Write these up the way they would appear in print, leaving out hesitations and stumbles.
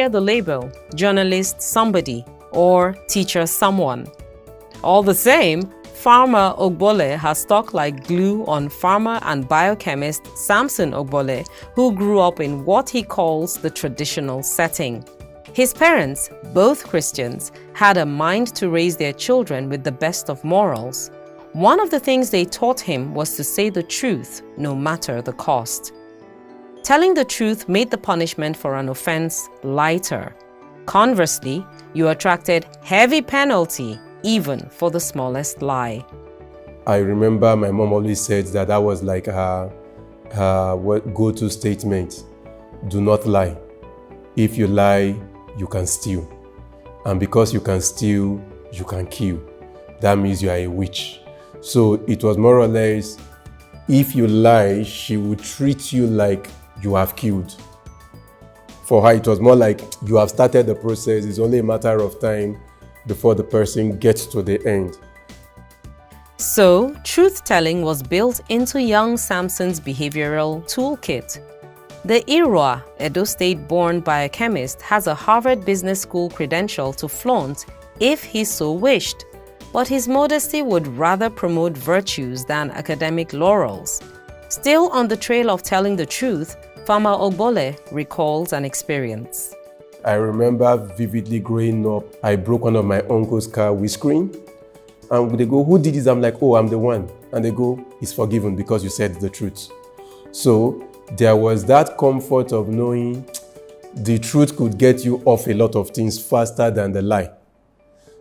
bear the label journalist somebody or teacher someone. All the same, Farmer Ogbole has stuck like glue on farmer and biochemist Samson Ogbole, who grew up in what he calls the traditional setting. His parents, both Christians, had a mind to raise their children with the best of morals. One of the things they taught him was to say the truth, no matter the cost. Telling the truth made the punishment for an offense lighter. Conversely, you attracted heavy penalty even for the smallest lie. I remember my mom always said that was like her go-to statement. Do not lie. If you lie, you can steal. And because you can steal, you can kill. That means you are a witch. So it was more or less, if you lie, she would treat you like you have killed. For her, it was more like you have started the process. It's only a matter of time before the person gets to the end. So, truth-telling was built into young Samson's behavioral toolkit. The Irwa, Edo State-born biochemist, has a Harvard Business School credential to flaunt if he so wished, but his modesty would rather promote virtues than academic laurels. Still on the trail of telling the truth, Farmer Ogbole recalls an experience. I remember vividly growing up, I broke one of my uncle's car windscreen. And they go, who did this? I'm like, oh, I'm the one. And they go, it's forgiven because you said the truth. So there was that comfort of knowing the truth could get you off a lot of things faster than the lie.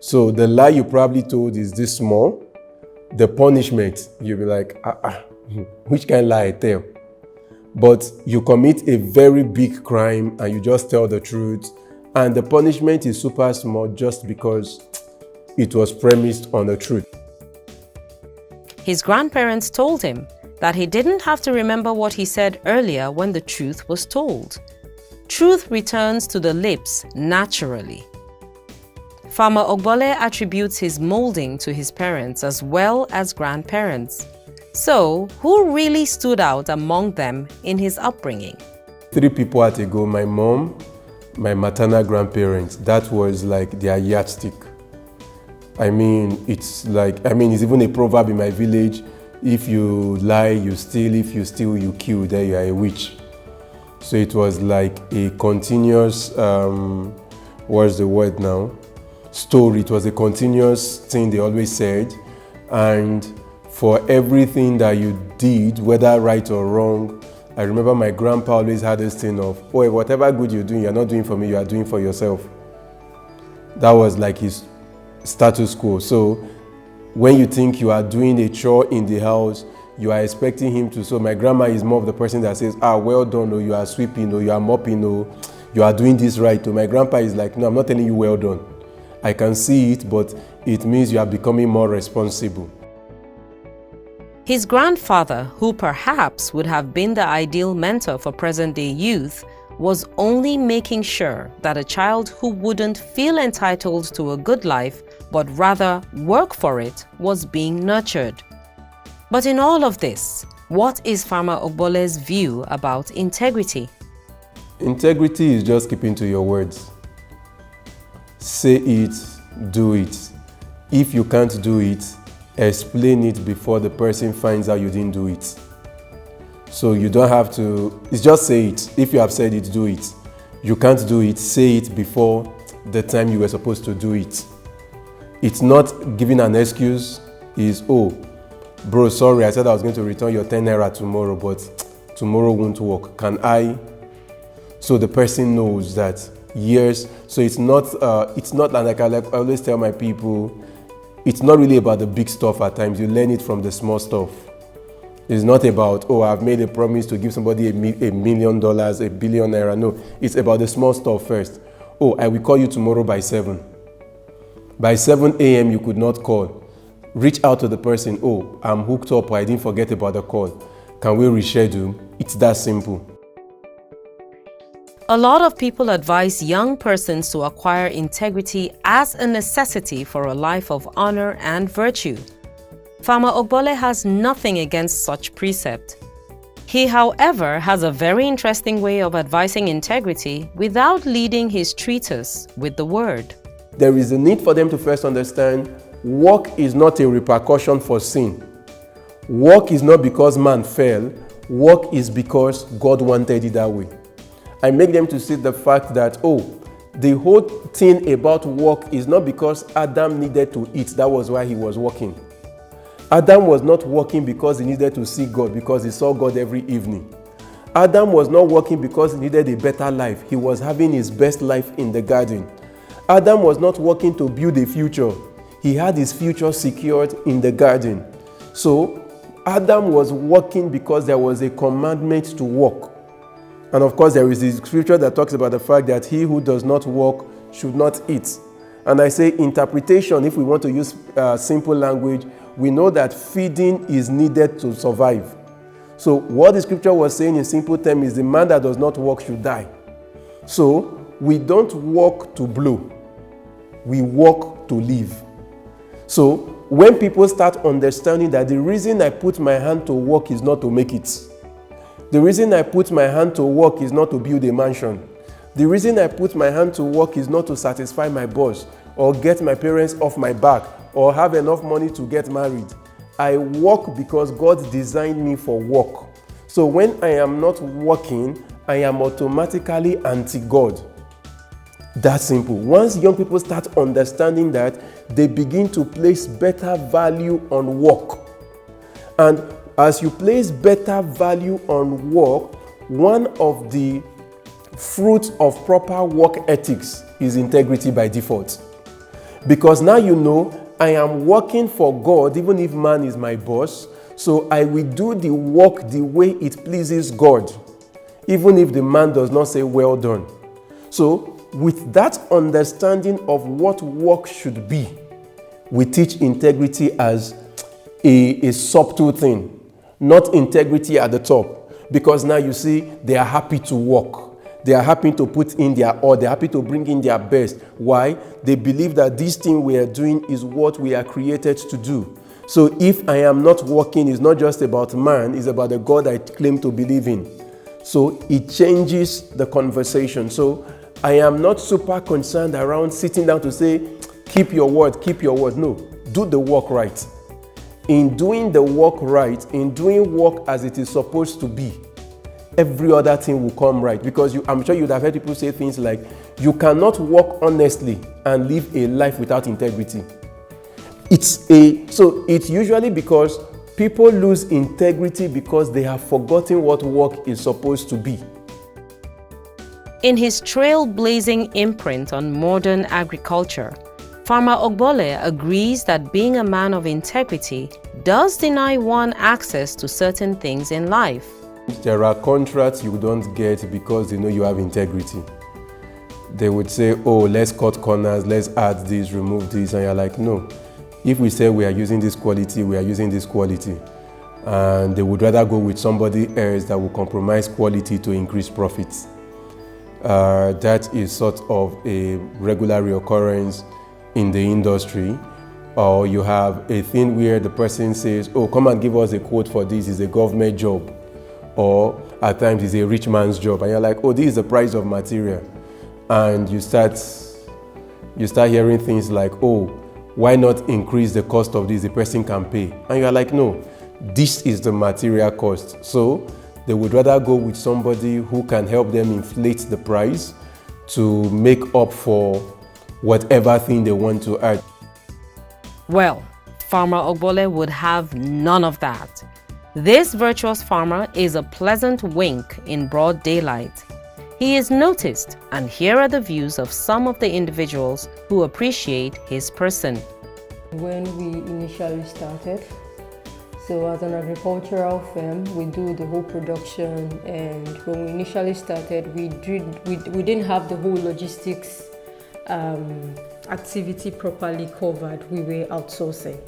So the lie you probably told is this small. The punishment, you'll be like, which kind of lie I tell? But you commit a very big crime and you just tell the truth, and the punishment is super small just because it was premised on the truth. His grandparents told him that he didn't have to remember what he said earlier when the truth was told. Truth returns to the lips naturally. Farmer Ogbole attributes his molding to his parents as well as grandparents. So, who really stood out among them in his upbringing? 3 people had to go. My mom, my maternal grandparents. That was like their yardstick. It's even a proverb in my village. If you lie, you steal. If you steal, you kill. Then you are a witch. So it was like a continuous, what's the word now? Story. It was a continuous thing they always said. And for everything that you did, whether right or wrong, I remember my grandpa always had this thing of, oh, whatever good you're doing, you're not doing for me, you are doing for yourself. That was like his status quo. So when you think you are doing a chore in the house, you are expecting him to. So my grandma is more of the person that says, well done, or you are sweeping, or you are mopping, or you are doing this right. Or my grandpa is like, no, I'm not telling you well done. I can see it, but it means you are becoming more responsible. His grandfather, who perhaps would have been the ideal mentor for present-day youth, was only making sure that a child who wouldn't feel entitled to a good life, but rather work for it, was being nurtured. But in all of this, what is Farmer Ogbole's view about integrity? Integrity is just keeping to your words. Say it, do it. If you can't do it, explain it before the person finds out you didn't do it. So you don't have to, it's just say it. If you have said it, do it. You can't do it, say it before the time you were supposed to do it. It's not giving an excuse, is, oh, bro, sorry, I said I was going to return your 10 naira tomorrow, but tomorrow won't work. Can I? So the person knows that, yes. So it's not like I always tell my people, it's not really about the big stuff at times. You learn it from the small stuff. It's not about, oh, I've made a promise to give somebody $1 million, $1 billion naira. No, it's about the small stuff first. Oh, I will call you tomorrow by 7. By 7 a.m. you could not call. Reach out to the person, oh, I'm hooked up, or I didn't forget about the call. Can we reschedule? It's that simple. A lot of people advise young persons to acquire integrity as a necessity for a life of honor and virtue. Farmer Ogbole has nothing against such precept. He, however, has a very interesting way of advising integrity without leading his treatise with the word. There is a need for them to first understand work is not a repercussion for sin. Work is not because man fell. Work is because God wanted it that way. I make them to see the fact that, the whole thing about work is not because Adam needed to eat. That was why he was working. Adam was not working because he needed to see God, because he saw God every evening. Adam was not working because he needed a better life. He was having his best life in the garden. Adam was not working to build a future. He had his future secured in the garden. So Adam was working because there was a commandment to work. And of course, there is this scripture that talks about the fact that he who does not work should not eat. And I say interpretation, if we want to use simple language, we know that feeding is needed to survive. So what the scripture was saying in simple terms is the man that does not work should die. So we don't work to blow. We work to live. So when people start understanding that the reason I put my hand to work is not to make it. The reason I put my hand to work is not to build a mansion. The reason I put my hand to work is not to satisfy my boss or get my parents off my back or have enough money to get married. I work because God designed me for work. So when I am not working, I am automatically anti-God. That's simple. Once young people start understanding that, they begin to place better value on work. And as you place better value on work, one of the fruits of proper work ethics is integrity by default. Because now you know I am working for God even if man is my boss, so I will do the work the way it pleases God, even if the man does not say well done. So with that understanding of what work should be, we teach integrity as a subtle thing, not integrity at the top. Because now you see, they are happy to work. They are happy to put in their all. They're happy to bring in their best. Why? They believe that this thing we are doing is what we are created to do. So if I am not working, it's not just about man, it's about the God I claim to believe in. So it changes the conversation. So I am not super concerned around sitting down to say, keep your word, keep your word. No, do the work right. In doing the work right, in doing work as it is supposed to be, every other thing will come right. Because I'm sure you'd have heard people say things like, you cannot work honestly and live a life without integrity. It's usually because people lose integrity because they have forgotten what work is supposed to be. In his trailblazing imprint on modern agriculture, Farmer Ogbole agrees that being a man of integrity does deny one access to certain things in life. There are contracts you don't get because they know you have integrity. They would say, oh, let's cut corners, let's add this, remove this, and you're like, no. If we say we are using this quality, we are using this quality. And they would rather go with somebody else that will compromise quality to increase profits. That is sort of a regular reoccurrence in the industry. Or you have a thing where the person says, oh, come and give us a quote for this, it's a government job. Or at times it's a rich man's job. And you're like, oh, this is the price of material. And you start hearing things like, oh, why not increase the cost of this? The person can pay. And you're like, no, this is the material cost. So they would rather go with somebody who can help them inflate the price to make up for whatever thing they want to add. Well, Farmer Ogbole would have none of that. This virtuous farmer is a pleasant wink in broad daylight. He is noticed, and here are the views of some of the individuals who appreciate his person. When we initially started, so as an agricultural firm, we do the whole production, and when we initially started, we didn't have the whole logistics activity properly covered. We were outsourcing.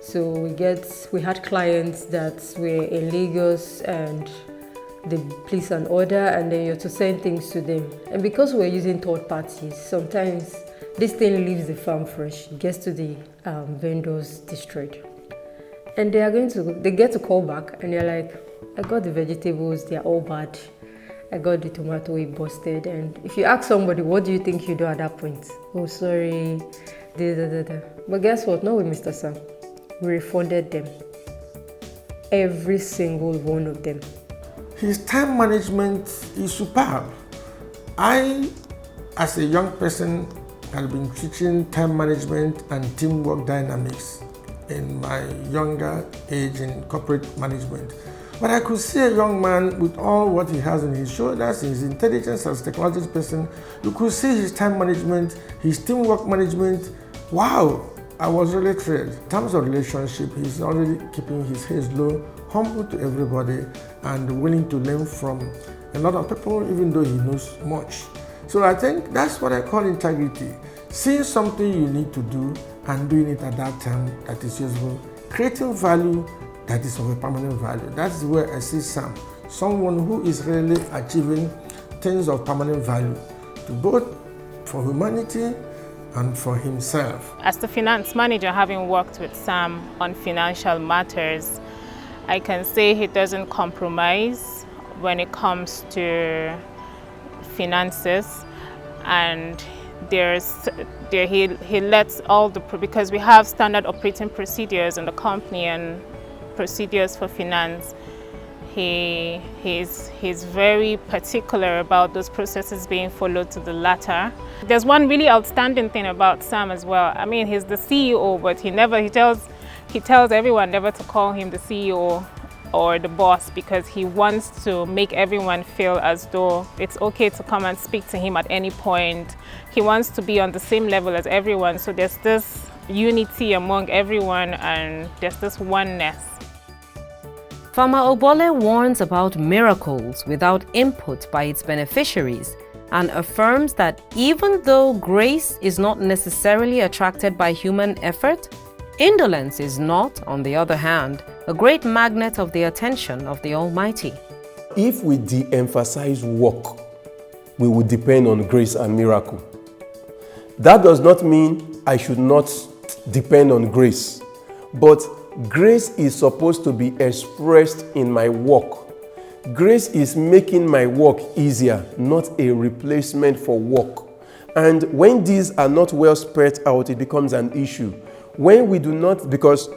So we had clients that were in Lagos and they place an order and then you have to send things to them. And because we're using third parties, sometimes this thing leaves the farm fresh, gets to the vendors destroyed. And they get to call back and they're like, I got the vegetables, they're all bad. I got the tomato, it busted. And if you ask somebody, what do you think you do at that point? Oh, sorry. But guess what? Not with Mr. Sam. We refunded them. Every single one of them. His time management is superb. I, as a young person, had been teaching time management and teamwork dynamics in my younger age in corporate management. But I could see a young man with all what he has on his shoulders, his intelligence as a technologist person. You could see his time management, his teamwork management. Wow, I was really thrilled. In terms of relationship, he's already keeping his head low, humble to everybody, and willing to learn from a lot of people, even though he knows much. So I think that's what I call integrity. Seeing something you need to do and doing it at that time that is useful, creating value that is of a permanent value. That's where I see Sam, someone who is really achieving things of permanent value, to both for humanity and for himself. As the finance manager, having worked with Sam on financial matters, I can say he doesn't compromise when it comes to finances, and he lets all the, because we have standard operating procedures in the company and procedures for finance. He's very particular about those processes being followed to the latter. There's one really outstanding thing about Sam as well. I mean, he's the CEO, but he tells everyone never to call him the CEO or the boss, because he wants to make everyone feel as though it's okay to come and speak to him at any point. He wants to be on the same level as everyone, so there's this unity among everyone and there's this oneness. Farmer Ogbole warns about miracles without input by its beneficiaries and affirms that even though grace is not necessarily attracted by human effort, indolence is not, on the other hand, a great magnet of the attention of the Almighty. If we de-emphasize work, we will depend on grace and miracle. That does not mean I should not depend on grace, but grace is supposed to be expressed in my work. Grace is making my work easier, not a replacement for work. And when these are not well spread out, it becomes an issue. When we do not, because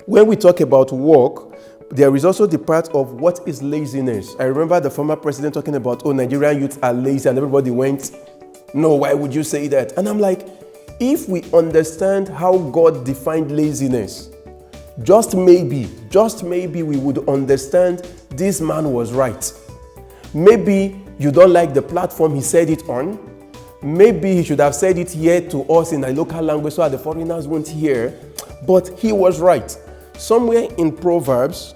when we talk about work, there is also the part of what is laziness. I remember the former president talking about, oh, Nigerian youths are lazy, and everybody went, no, why would you say that? And I'm like, if we understand how God defined laziness, just maybe we would understand this man was right. Maybe you don't like the platform he said it on. Maybe he should have said it here to us in a local language so that the foreigners won't hear. But he was right. Somewhere in Proverbs,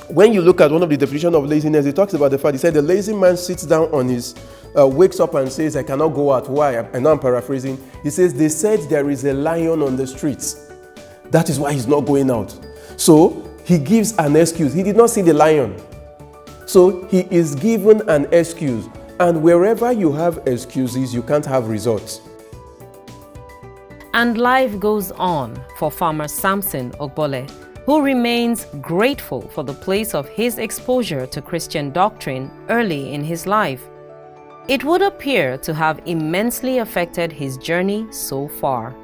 when you look at one of the definitions of laziness, it talks about the fact, he said the lazy man sits down on his, wakes up and says, I cannot go out. Why? And now I'm paraphrasing. He says, they said there is a lion on the streets. That is why he's not going out. So he gives an excuse. He did not see the lion. So he is given an excuse. And wherever you have excuses, you can't have results. And life goes on for Farmer Samson Ogbole, who remains grateful for the place of his exposure to Christian doctrine early in his life. It would appear to have immensely affected his journey so far.